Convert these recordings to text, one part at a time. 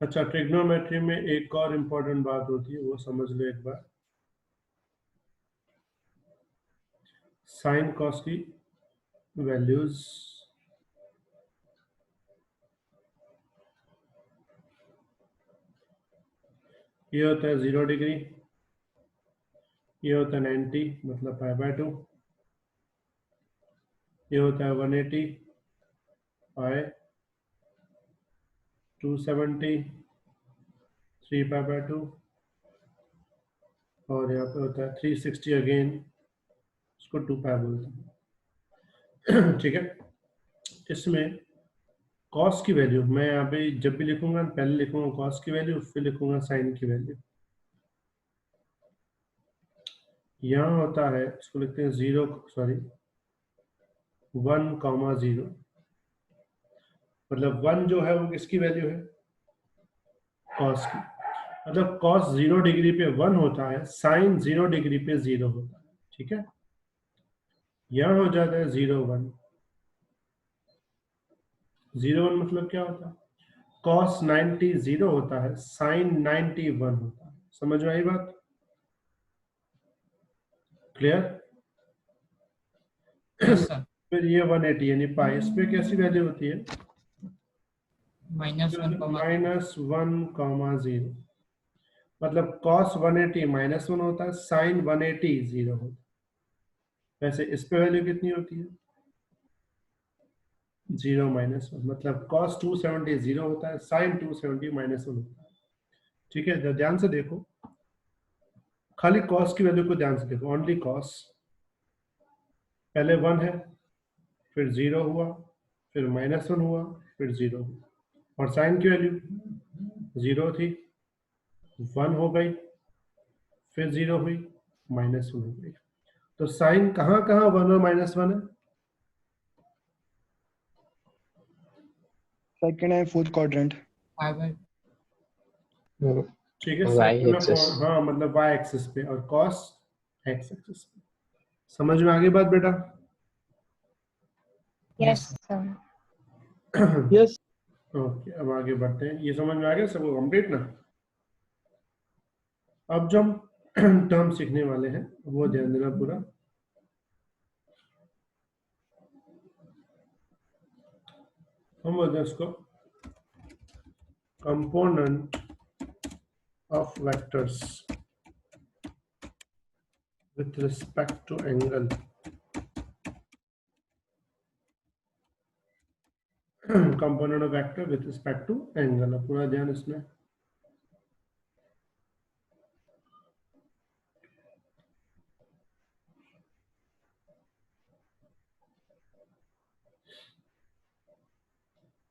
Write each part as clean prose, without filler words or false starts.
अच्छा, ट्रिग्नोमेट्री में एक और इम्पोर्टेंट बात होती है, वो समझ लो एक बार। साइन कॉस की वैल्यूज ये होता है 0 डिग्री, ये होता है 90 मतलब π/2, ये होता है 180 पाई, 270 3π/2, और यहाँ पे होता है 360 अगेन, इसको 2π बोलते हैं। ठीक है, इसमें कॉस की वैल्यू मैं यहाँ पे जब भी लिखूंगा पहले लिखूंगा कॉस की वैल्यू, फिर लिखूंगा साइन की वैल्यू। यहाँ होता है, इसको लिखते हैं 1,0, मतलब 1 जो है वो किसकी वैल्यू है, कॉस की। मतलब कॉस 0 डिग्री पे 1 होता है, साइन 0 डिग्री पे 0 होता है। ठीक है, यहाँ हो जाता है 0,1। 0,1 मतलब क्या होता है, कॉस 90 0 होता है, साइन 91 होता है। समझ में आई बात? क्लियर? Yes sir. फिर ये 180 यानी पाई, इस पे कैसी वैल्यू होती है, -1,0, मतलब cos 180 -1 होता है, sin 180 0 होता है। वैसे इस पे वैल्यू कितनी होती है, 0 -1, मतलब cos 270 0 होता है, sin 270 -1 होता है। ठीक है, तो ध्यान से देखो, खाली cos की वैल्यू को ध्यान से देखो, ओनली cos। पहले 1 है, फिर 0 हुआ, फिर -1 हुआ, फिर 0 हुआ। और sin की वैल्यू 0 थी, 1 हो गई, फिर 0 हुई, -1 हो गई। तो साइन कहाँ कहाँ 1 और -1 है, सेकंड एंड फोर्थ क्वाड्रेंट। ठीक है, Y सेकंड एक्सिस। हाँ मतलब y एक्सिस पे, और cos x एक्सिस पे। समझ में आ गई बात बेटा? Yes sir. यस। ओके, अब आगे बढ़ते हैं। ये समझ में आ गया सबको कंप्लीट ना? अब जो हम टर्म सीखने वाले हैं वो ध्यान देना पूरा। हम बोलते हैं उसको component of vectors with respect to angle. Component of vector with respect to angle, पूरा ध्यान इसमें।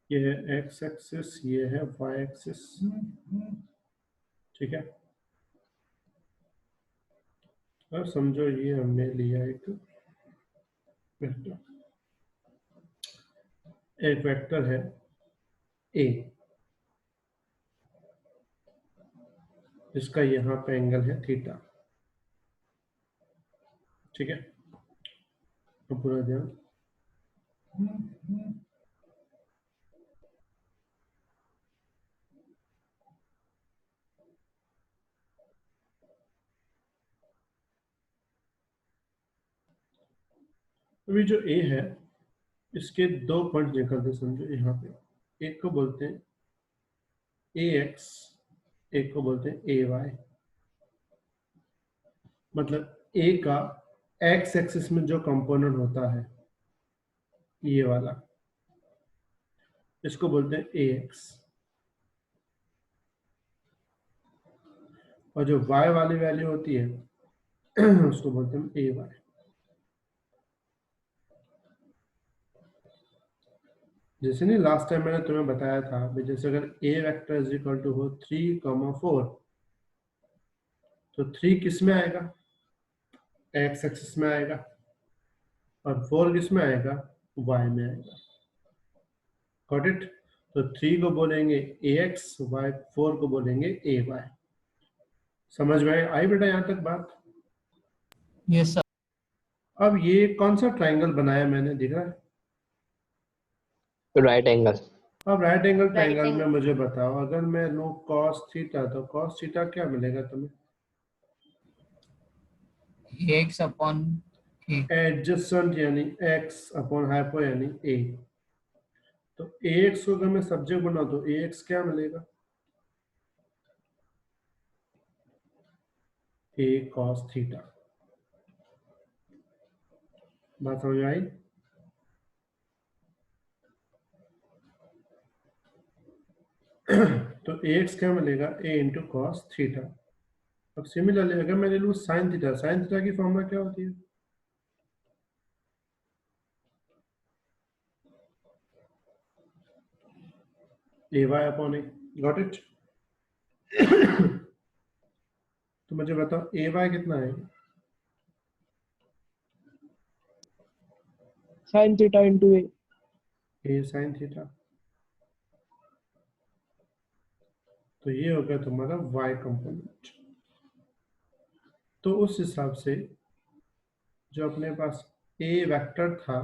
ये है x एक्सिस, ये है y एक्सिस। ठीक है, और समझो ये हमने लिया एक वेक्टर, एक वेक्टर है a, जिसका यहाँ पे एंगल है थीटा। ठीक है, तो पूरा ध्यान। अभी जो a है इसके दो पॉइंट निकलते समझो यहाँ पे, एक को बोलते हैं ax, एक को बोलते हैं ay। मतलब a का x एक्सिस में जो कंपोनेंट होता है ये वाला, इसको बोलते हैं ax, और जो y वाली वैल्यू होती है उसको बोलते हैं ay। जैसे नहीं लास्ट टाइम मैंने तुम्हें बताया था, जैसे अगर a vector is equal to हो 3,4, तो 3 किस में आएगा, x एक्सिस में आएगा, और 4 किस में आएगा, y में आएगा। Got it? तो 3 को बोलेंगे ax, y 4 को बोलेंगे ay। समझ में आई बेटा यहाँ तक बात? Yes sir. अब ये कौन सा ट्राइंगल बनाया मैंने, दिख रहा है? Right angle. अब राइट एंगल Right ट्रायंगल में angle. मुझे बताओ, अगर मैं लूँ cos थीटा तो cos थीटा क्या मिलेगा तुम्हें? AX upon A. एडजेसेंट यानी x अपॉन हाइपो यानी a। तो ax को अगर मैं सब्जेक्ट बना तो ax क्या मिलेगा? a cos theta. बात समझ में आई? तो ax क्या मिलेगा? a into cos theta. अब सिमिलरली अगर मैं ले लूँ साइन थीटा, साइन थीटा की फॉर्मूला क्या होती है? ay upon a। Got it? तो मुझे बताओ ay कितना है? Sin theta into A. a sine theta. तो ये हो गया तुम्हारा y कंपोनेंट। तो उस हिसाब से जो अपने पास a वेक्टर था,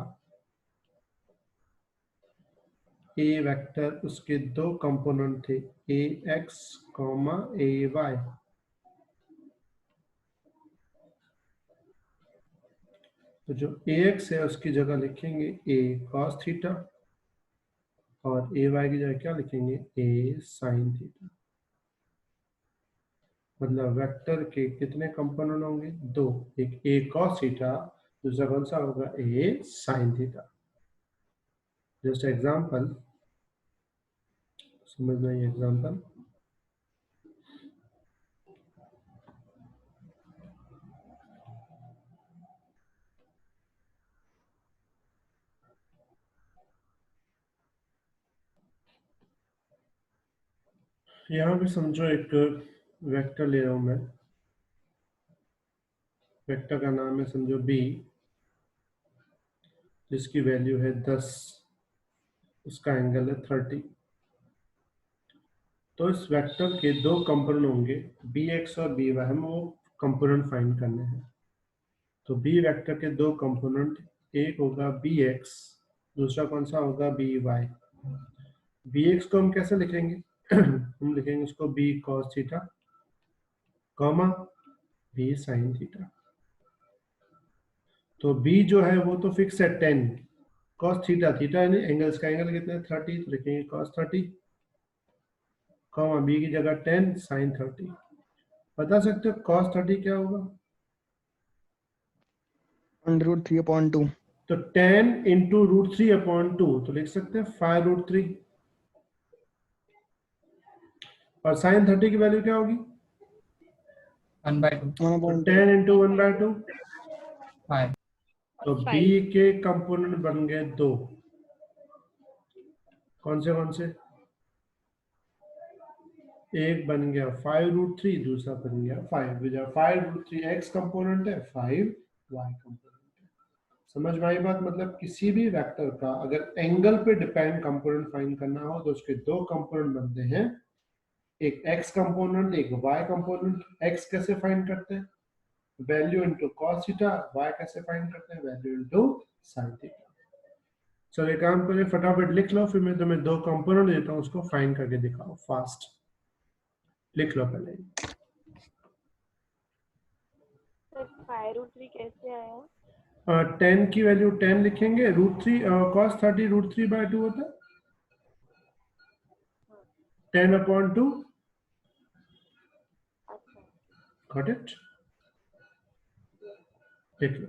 a वेक्टर उसके दो कंपोनेंट थे, ax कॉमा ay। तो जो ax है उसकी जगह लिखेंगे a cos थीटा और ay की जगह क्या लिखेंगे? a sin theta. मतलब वेक्टर के कितने कंपोनेंट होंगे? दो, एक a cos थीटा, दूसरा कौन सा होगा? a sin theta. Just example समझना, ये एग्जांपल यहाँ पे समझो एक वेक्टर ले रहा हूं मैं, वेक्टर का नाम है समझो b, जिसकी वैल्यू है 10, उसका एंगल है 30। तो इस वेक्टर के दो कंपोनेंट होंगे bx और by, हमें वो कंपोनेंट फाइंड करने हैं। तो b वेक्टर के दो कंपोनेंट, एक होगा bx, दूसरा कौन सा होगा? by। bx को हम कैसे लिखेंगे? हम लिखेंगे उसको b cos theta comma b sin theta. तो b जो है वो तो फिक्स है 10, cos थीटा, थीटा यानी एंगल्स का एंगल कितना है? 30, तो लिखेंगे cos 30 कॉमा b की जगह 10 sin 30। बता सकते हो cos 30 क्या होगा? Under root 3 upon 2. तो 10 इंटू रूट 3 अपॉन 2, तो लिख सकते हैं 5 रूट 3। और साइन 30 की वैल्यू क्या होगी? 1/2. 1 तो upon 2. 10 इंटू 1/2। 5. तो b के कंपोनेंट बन गए दो, कौन से? एक बन गया 5 रूट 3, दूसरा बन गया 5। 5 रूट 3 एक्स कंपोनेंट है, 5 वाई कंपोनेंट है। समझ में आई बात? मतलब किसी भी वेक्टर का अगर एंगल पे डिपेंड कंपोनेंट फाइंड करना हो तो उसके दो कंपोनेंट बनते हैं, एक x कंपोनेंट, एक y कंपोनेंट। x कैसे फाइंड करते हैं? Value into cos theta. y कैसे फाइंड करते हैं? Value into sin theta. चलो एक काम करिए, फटाफट लिख लो, फिर मैं तुम्हें दो कंपोनेंट देता हूँ, उसको फाइंड करके दिखाओ फास्ट। लिख लो पहले। सर 5√3 कैसे आया? 10 की वैल्यू 10 लिखेंगे, रूट 3 cos 30 रूट 3/2 होता है, 10/2। अच्छा, गॉट इट? yes. लिख लो।